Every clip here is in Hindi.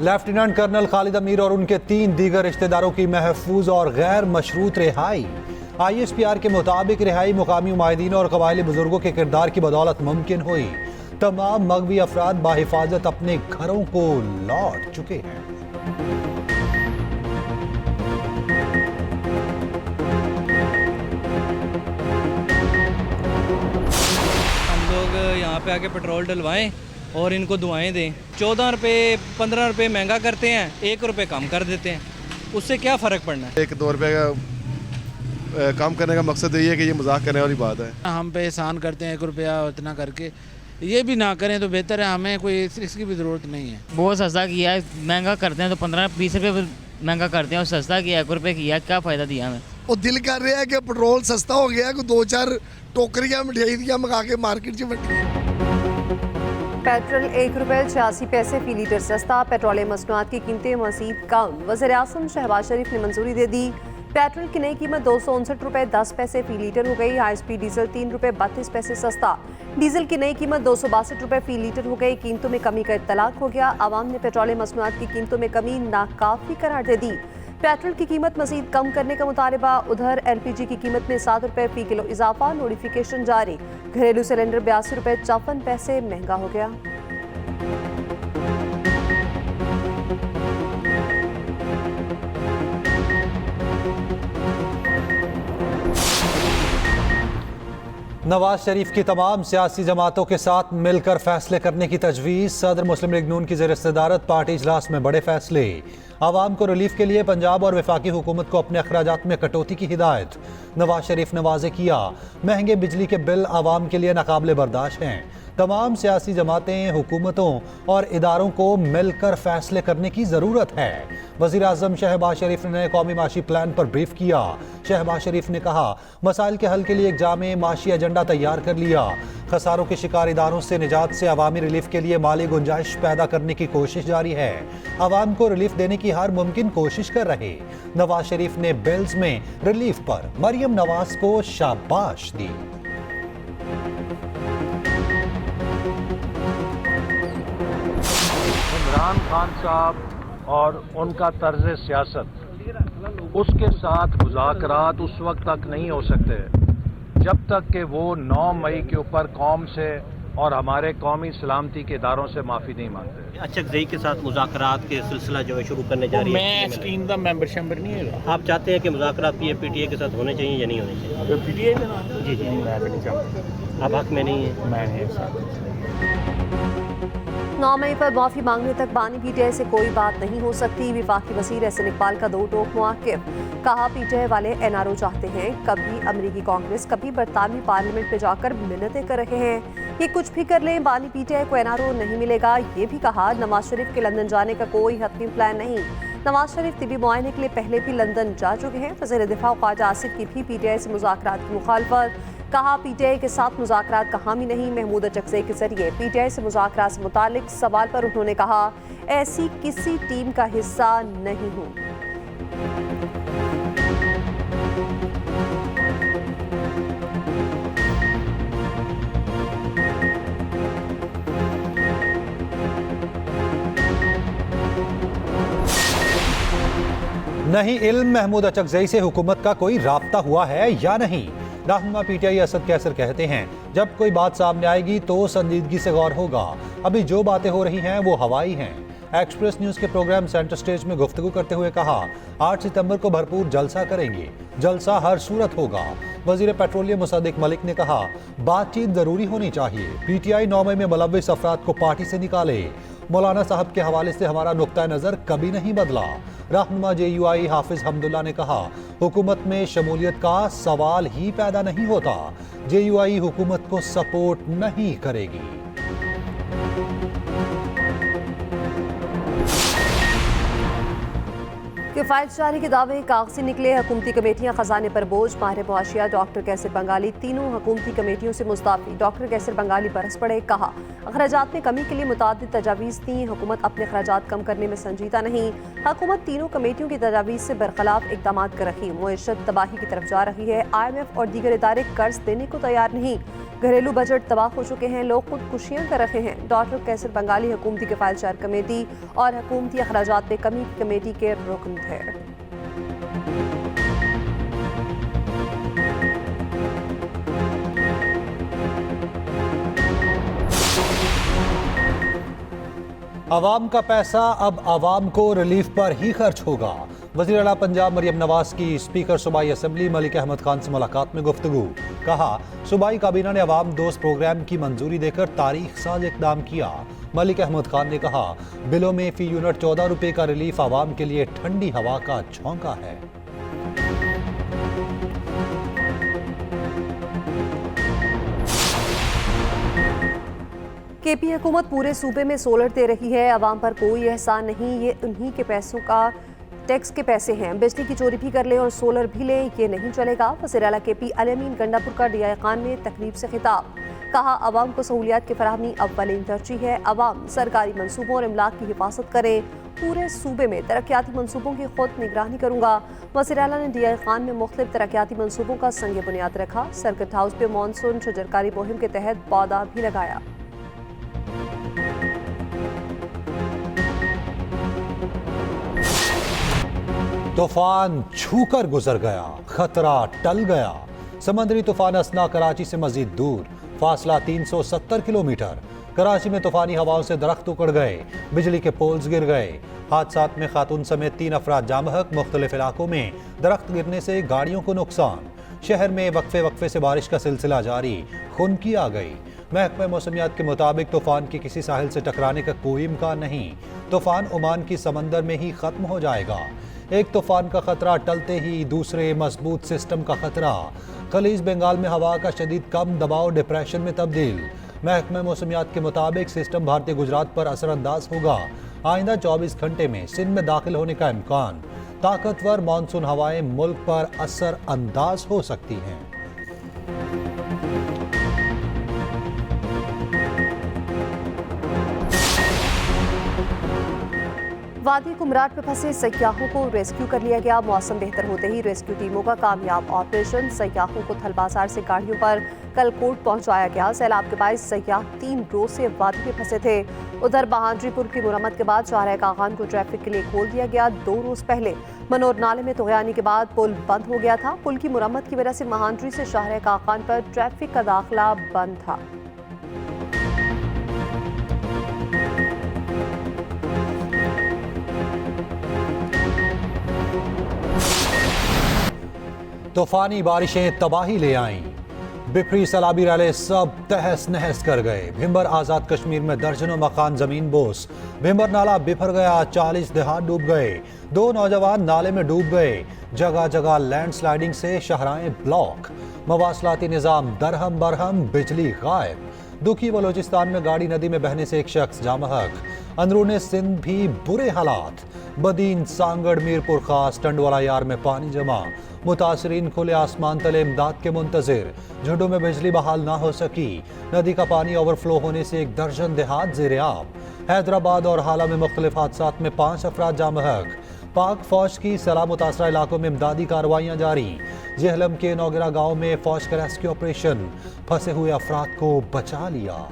लेफ्टिनेंट कर्नल खालिद अमीर और उनके 3 दीगर रिश्तेदारों की महफूज और गैर मशरूत रिहाई। ISPR के मुताबिक रिहाई मुकामी मुआहिदीन और कबायली बुजुर्गों के किरदार की बदौलत मुमकिन हुई। तमाम मगवी अफराद बाहिफाजत अपने घरों को लौट चुके हैं। हम लोग यहाँ पे आके पेट्रोल डलवाएं और इनको दुआएं दें। 14 रुपये 15 रुपये महंगा करते हैं, 1 रुपये कम कर देते हैं, उससे क्या फ़र्क पड़ना है। 1-2 रुपये का काम करने का मकसद यही है कि ये मजाक करने वाली बात है। हम पे एहसान करते हैं 1 रुपया इतना करके, ये भी ना करें तो बेहतर है। हमें कोई इसकी भी ज़रूरत नहीं है। बहुत सस्ता किया है, महंगा करते हैं तो 15-20 रुपये महंगा करते हैं और सस्ता किया 1 रुपये किया, क्या फ़ायदा दिया हमें। और दिल कर रहा है कि पेट्रोल सस्ता हो गया, कोई 2-4 टोकरियाँ मिठाई दियाँ मंगा के मार्केट से बटी। पेट्रोल 1 रुपये 86 पैसे फी लीटर सस्ता। पेट्रोलियम मसनूआत की कीमतें मज़ीद कम। वज़ीर आज़म शहबाज शरीफ ने मंजूरी दे दी। पेट्रोल की नई कीमत 259 रुपये 10 पैसे फी लीटर हो गई। हाई डीजल 3 रुपये 32 पैसे सस्ता। डीजल की नई कीमत 262 रुपये फी लीटर हो गई। कीमतों में कमी का इत्तलाक हो गया। आवाम ने पेट्रोलियम मसनूआत की कीमतों में कमी नाकाफी करार दे दी। पेट्रोल की कीमत मजीद कम करने का मुतालबा। उधर LPG की कीमत में 7 रुपये फी किलो इजाफा। नोटिफिकेशन जारी। घरेलू सिलेंडर 82 रुपये 54 पैसे महंगा हो गया। नवाज शरीफ की तमाम सियासी जमातों के साथ मिलकर फैसले करने की तजवीज़। सदर मुस्लिम लीग नून की ज़ेर सदारत पार्टी इजलास में बड़े फैसले। आवाम को रिलीफ के लिए पंजाब और वफाकी हुकूमत को अपने अखराजात में कटौती की हिदायत। नवाज शरीफ ने वाज़े किया, महंगे बिजली के बिल आवाम के लिए नाकाबिले बर्दाश्त हैं। तमाम सियासी जमातें, हुकूमतों और इदारों को मिलकर फैसले करने की ज़रूरत है। वज़ीर आज़म शहबाज शरीफ ने नए कौमी माशी प्लान पर ब्रीफ किया। शहबाज शरीफ ने कहा, मसाइल के हल के लिए एक जामे माशी एजेंडा तैयार कर लिया। खसारों के शिकार इदारों से निजात से अवामी रिलीफ के लिए माली गुंजाइश पैदा करने की कोशिश जारी है। आवाम को रिलीफ देने की हर मुमकिन कोशिश कर रहे। नवाज शरीफ ने बिल्स में रिलीफ पर मरियम नवाज को शाबाश दी। इमरान खान साहब और उनका तर्ज सियासत, उसके साथ मुज़ाकरात उस वक्त तक नहीं हो सकते जब तक कि वो 9 मई के ऊपर कौम से और हमारे कौमी सलामती के इदारों से माफ़ी नहीं मांगते। अचकज़ई के साथ मुज़ाकरात के सिलसिला जो है शुरू करने जा रही है। मैं स्कीम का मेंबर नहीं है। आप चाहते हैं कि मुज़ाकरात PTI के साथ होने चाहिए या नहीं होने चाहिए? PTI में जी जी, मैं नहीं चाहता। आप हक में नहीं है। मैं नहीं 9 मई पर माफ़ी मांगने तक बानी PTI से कोई बात नहीं हो सकती। वफाकी वज़ीर एहसन इकबाल का 2 टोक मौक़िफ़। कहा, PTI वाले NRO चाहते हैं, कभी अमरीकी कांग्रेस कभी बरतानवी पार्लियामेंट में जाकर मिन्नतें कर रहे हैं। ये कुछ भी कर लें, बानी PTI को NRO नहीं मिलेगा। ये भी कहा, नवाज शरीफ के लंदन जाने का कोई हतमी प्लान नहीं। नवाज शरीफ तिबी मुआयने के लिए पहले भी लंदन जा चुके हैं। वज़ीर दिफा ख्वाजा आसिफ की भी PTI से मुज़ाकरात की मुखालफत। कहा, PTI के साथ मुज़ाकरात का हामी नहीं। महमूद अचकज़ई के जरिए PTI से मुज़ाकरात से मुतालिक सवाल पर उन्होंने कहा, ऐसी किसी टीम का हिस्सा नहीं हूँ। नहीं इल्म महमूद अचकज़ई से हुकूमत का कोई राब्ता हुआ है या नहीं। रहनुमा PTI असद कैसर कहते हैं, जब कोई बात सामने आएगी तो संजीदगी से गौर होगा। अभी जो बातें हो रही हैं वो हवाई हैं। एक्सप्रेस न्यूज़ के प्रोग्राम सेंटर स्टेज में गुफ्तगू करते हुए कहा, 8 सितंबर को भरपूर जलसा करेंगे, जलसा हर सूरत होगा। वज़ीर पेट्रोलियम मुसद्दिक मलिक ने कहा, बातचीत ज़रूरी होनी चाहिए। PTI 9 मई में मुलव्विस अफराद को पार्टी से निकाले। मौलाना साहब के हवाले से हमारा नुक्ता नज़र कभी नहीं बदला। रहनुमा JUI हाफिज हमदुल्ला ने कहा, हुकूमत में शमूलियत का सवाल ही पैदा नहीं होता। JUI हुकूमत को सपोर्ट नहीं करेगी। किफ़ायत जारी के दावे कागजी निकले। हुकूमती कमेटियां खजाने पर बोझ। माहिर मुआशिया डॉक्टर कैसर बंगाली तीनों हुकूमती कमेटियों से मुस्ताफ़ी। डॉक्टर कैसर बंगाली बरस पड़े। कहा अखराजात में कमी के लिए मुतादिद तजावीज़ दी, हुकूमत अपने अखराजात कम करने में संजीदा नहीं। हुकूमत तीनों कमेटियों की तजावीज़ से बरखलाफ इक़दाम कर रही। मुईशत तबाही की तरफ जा रही है। IMF और दीगर इदारे कर्ज देने को तैयार नहीं। घरेलू बजट तबाह हो चुके हैं। लोग खुदकुशियां कर रहे हैं। डॉक्टर कैसर बंगाली हुकूमती किफ़ायत जार कमेटी और हुकूमती अखराजात में कमी की कमेटी के रुकन थे। आवाम का पैसा अब आवाम को रिलीफ पर ही खर्च होगा। वज़ीर आला पंजाब मरियम नवाज की स्पीकर सूबाई असम्बली मलिक अहमद खान से मुलाकात में गुफ्तगू। कहा सूबाई काबीना ने अवाम दोस्त प्रोग्राम की मंजूरी देकर तारीख साज इक़दाम किया। मलिक अहमद खान ने कहा बिलों में फी यूनिट 14 रुपये का रिलीफ आवाम के लिए ठंडी हवा का झोंका है। केपी हुकूमत पूरे सूबे में सोलर दे रही है। अवाम पर कोई एहसान नहीं, ये उन्हीं के पैसों का टैक्स के पैसे हैं। बिजली की चोरी भी कर लें और सोलर भी लें, ये नहीं चलेगा। वज़ीर आला केपी अल-अमीन गंडापुर का DI खान में तकरीब से खिताब। कहा अवाम को सहूलियात की फराहमी अव्वलीन तरजीह है। अवाम सरकारी मनसूबों और इमलाक की हिफाजत करें। पूरे सूबे में तरक्याती मनसूबों की खुद निगरानी करूंगा। वज़ीर आला ने DI खान में मुख्तलिफ तरक्याती मनसूबों का संग बुनियाद रखा। सर्किट हाउस पे मानसून शजरकारी मुहिम के तहत पौधा भी लगाया। तूफान छूकर गुजर गया, खतरा टल गया। समंदरी तूफान असना कराची से मजीद दूर, फासला 370 किलोमीटर। कराची में तूफानी हवाओं से दरख्त उकड़ गए, बिजली के पोल्स गिर गए। हादसात में खातून समेत 3 अफराद जामहक। मुख्तलिफ इलाकों में दरख्त गिरने से गाड़ियों को नुकसान। शहर में वक्फे वक्फे से बारिश का सिलसिला जारी, खुनकी आ गई। महकमा मौसमियात के मुताबिक तूफान के किसी साहिल से टकराने का कोई इम्कान नहीं। तूफान ओमान की समंदर में ही खत्म हो जाएगा। एक तूफान का खतरा टलते ही दूसरे मजबूत सिस्टम का खतरा। खलीज बंगाल में हवा का शदीद कम दबाव डिप्रेशन में तब्दील। महकमा मौसमियात के मुताबिक सिस्टम भारतीय गुजरात पर असरअंदाज होगा। आइंदा 24 घंटे में सिंध में दाखिल होने का इम्कान। ताकतवर मानसून हवाएं मुल्क पर असर अंदाज हो सकती हैं। वादी कुमराट में फंसे सयाहों को रेस्क्यू कर लिया गया। मौसम बेहतर होते ही रेस्क्यू टीमों का कामयाब ऑपरेशन। सयाहों को थल बाजार से गाड़ियों पर कलकोट पहुंचाया गया। सैलाब के बायस सयाह 3 रोज से वादी में फंसे थे। उधर बहादुरपुर की मुरम्मत के बाद शाहराह कागान को ट्रैफिक के लिए खोल दिया गया। 2 रोज पहले मनोर नाले में तुगयानी के बाद पुल बंद हो गया था। पुल की मुरम्मत की वजह से महांडरी से शाहराह कागान पर ट्रैफिक का दाखिला बंद था। तूफानी बारिशें तबाही ले आईं। बिफरी सलाबी रैले सब तहस नहस कर गए। भिंबर आज़ाद कश्मीर में दर्जनों मकान जमीन बोस। भिंबर नाला बिफर गया, 40 देहात डूब गए। 2 नौजवान नाले में डूब गए। जगह जगह लैंडस्लाइडिंग से शहराएं ब्लॉक। मवासलाती निज़ाम दरहम बरहम, बिजली गायब। दुखी बलोचिस्तान में गाड़ी नदी में बहने से एक शख्स जामहक। अंदरूने सिंध भी बुरे हालात। बदीन, सांगड़, मीरपुर खास, टंडवाला यार में पानी जमा। मुतासरीन खुले आसमान तले इमदाद के मुंतजिर। झुंडों में बिजली बहाल ना हो सकी। नदी का पानी ओवरफ्लो होने से 1 दर्जन देहात ज़ेरे आब। हैदराबाद और हाला में मुख्तलिफ हादसात में 5 अफराद जामहक। पाक फौज की सैलाब मुतासरा इलाकों में इमदादी कार्रवाइयाँ जारी। जेहलम के नौगरा गांव में फौज का रेस्क्यू ऑपरेशन। फंसे हुए अफराद को बचा लिया।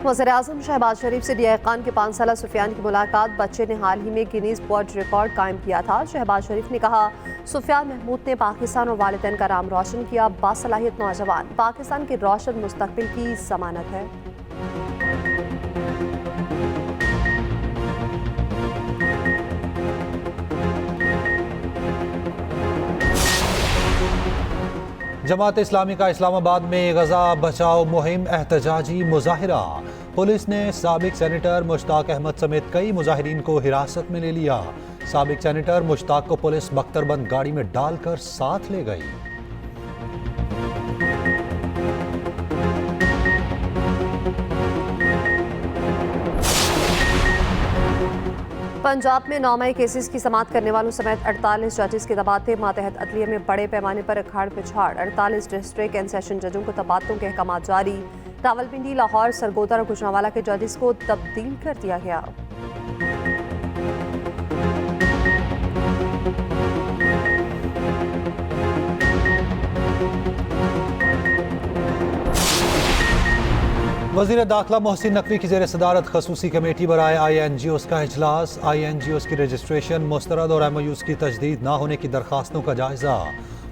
वज़ीर-ए-आज़म शहबाज शरीफ से DI खान के 5 साला सुफियान की मुलाकात। बच्चे ने हाल ही में गिनीज वर्ल्ड रिकॉर्ड कायम किया था। शहबाज शरीफ ने कहा सुफियान महमूद ने पाकिस्तान और वालिदैन का नाम रोशन किया। बासलाहियत नौजवान पाकिस्तान के रोशन मुस्तकबिल की जमानत है। जमात इस्लामी का इस्लामाबाद में गजा बचाओ मुहिम एहतजाजी मुजाहिरा। पुलिस ने साबिक सेनेटर मुश्ताक अहमद समेत कई मुजाहिरीन को हिरासत में ले लिया। साबिक सेनेटर मुश्ताक को पुलिस बख्तरबंद गाड़ी में डालकर साथ ले गई। पंजाब में 9 मई केसेस की समाअत करने वालों समेत 48 जजेस के तबादले। मातहत अदलिया में बड़े पैमाने पर अखाड़ पिछाड़। 48 डिस्ट्रिक्ट एंड सेशन जजों को तबादलों के अहकाम जारी। रावलपिंडी, लाहौर, सरगोदा और गुजरांवाला के जजेस को तब्दील कर दिया गया। वज़ीर दाखिला मोहसिन नकवी की ज़ेर सदारत खसूसी कमेटी बराए INGOs का इजलास। INGOs की रजिस्ट्रेशन, मुस्तरद और MOUs की तजदीद ना होने की दरखास्तों का जायज़ा।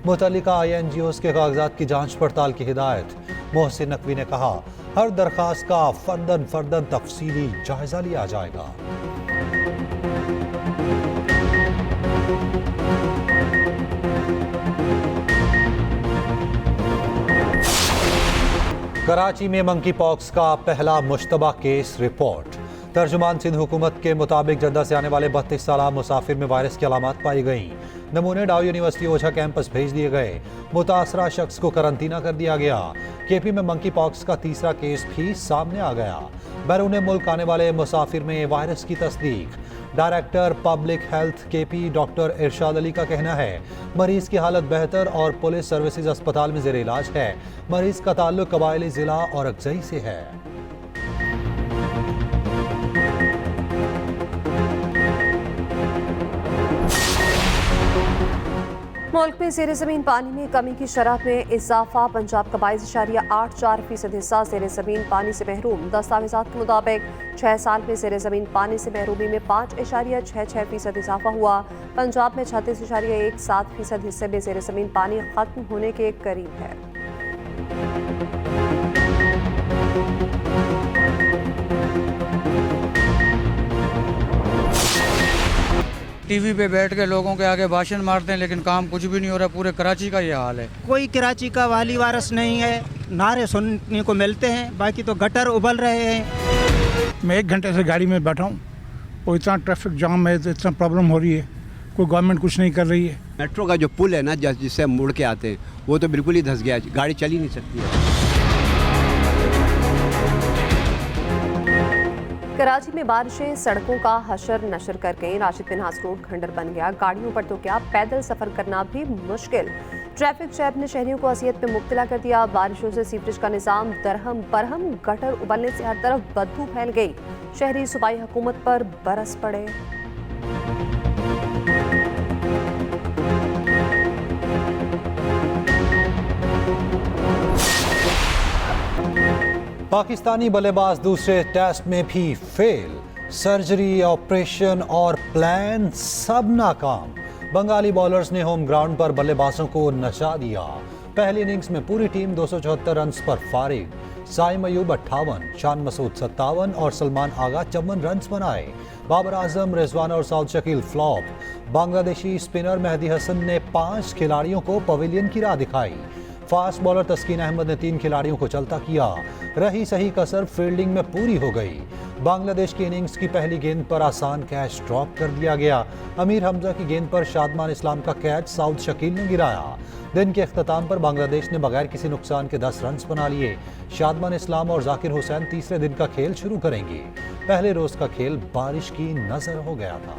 मुतल्लिका INGOs के कागजात की जांच पड़ताल की हिदायत। मोहसिन नकवी ने कहा, हर दरखास्त का फर्दन फर्दन तफसीली जायज़ा लिया जाएगा। कराची में मंकी पॉक्स का पहला मुश्तबा केस रिपोर्ट। तर्जुमान सिंध हुकूमत के मुताबिक जद्दा से आने वाले 32 साला मुसाफिर में वायरस की अलामात पाई गईं। नमूने डाउ यूनिवर्सिटी ओझा कैंपस भेज दिए गए। मुतासरा शख्स को करंतना कर दिया गया। KP में मंकी पॉक्स का तीसरा केस भी सामने आ गया। बैरून मुल्क आने वाले मुसाफिर में वायरस की तस्दीक। Director public health KP doctor Irshad Ali का कहना है, मरीज की हालत बेहतर और पुलिस सर्विसेज अस्पताल में ज़ेर इलाज है। मरीज का ताल्लुक कबायली जिला और अगजई से है। मुल्क में ज़ेर ज़मीन पानी में कमी की शरह में इजाफा। पंजाब का 22.84% हिस्सा ज़ेर ज़मीन पानी से महरूम। दस्तावेज़ात के मुताबिक 6 साल में ज़ेर ज़मीन पानी से महरूमी में 5.66% इजाफा हुआ। पंजाब में 36.17% हिस्से में ज़ेर ज़मीन पानी खत्म होने के करीब है। टीवी पे बैठ के लोगों के आगे भाषण मारते हैं, लेकिन काम कुछ भी नहीं हो रहा। पूरे कराची का ये हाल है। कोई कराची का वाली वारस नहीं है। नारे सुनने को मिलते हैं, बाकी तो गटर उबल रहे हैं। मैं 1 घंटे से गाड़ी में बैठा हूँ और इतना ट्रैफिक जाम है, इतना प्रॉब्लम हो रही है, कोई गवर्नमेंट कुछ नहीं कर रही है। मेट्रो का जो पुल है ना, जिससे हम मुड़ के आते हैं, वो तो बिल्कुल ही धंस गया, गाड़ी चल ही नहीं सकती है। कराची में बारिशें सड़कों का हशर नशर कर गई। राशिद बिनहास रोड खंडर बन गया। गाड़ियों पर तो क्या, पैदल सफर करना भी मुश्किल। ट्रैफिक जैम ने शहरियों को असियत में मुब्तला कर दिया। बारिशों से सीवरेज का निज़ाम दरहम बरहम। गटर उबलने से हर तरफ बदबू फैल गई। शहरी सूबाई हुकूमत पर बरस पड़े। पाकिस्तानी बल्लेबाज दूसरे टेस्ट में भी फेल। सर्जरी, ऑपरेशन और प्लान सब नाकाम। बंगाली बॉलर्स ने होम ग्राउंड पर बल्लेबाजों को नचा दिया। पहली इनिंग्स में पूरी टीम 274 रन पर फारिग। साइम अयूब 58, शान मसूद 57 और सलमान आगा 54 रन बनाए। बाबर आजम, रिजवान और साउद शकील फ्लॉप। बांग्लादेशी स्पिनर मेहदी हसन ने 5 खिलाड़ियों को पवेलियन की राह दिखाई। फास्ट बॉलर तस्कीन अहमद ने 3 खिलाड़ियों को चलता किया। रही सही कसर फील्डिंग में पूरी हो गई। बांग्लादेश की इनिंग्स की पहली गेंद पर आसान कैच ड्रॉप कर दिया गया। अमीर हमजा की गेंद पर शादमान इस्लाम का कैच साउद शकील ने गिराया। दिन के अख्ताम पर बांग्लादेश ने बगैर किसी नुकसान के 10 रन बना लिए। शादमान इस्लाम और जाकिर हुसैन तीसरे दिन का खेल शुरू करेंगे। पहले रोज का खेल बारिश की नजर हो गया था।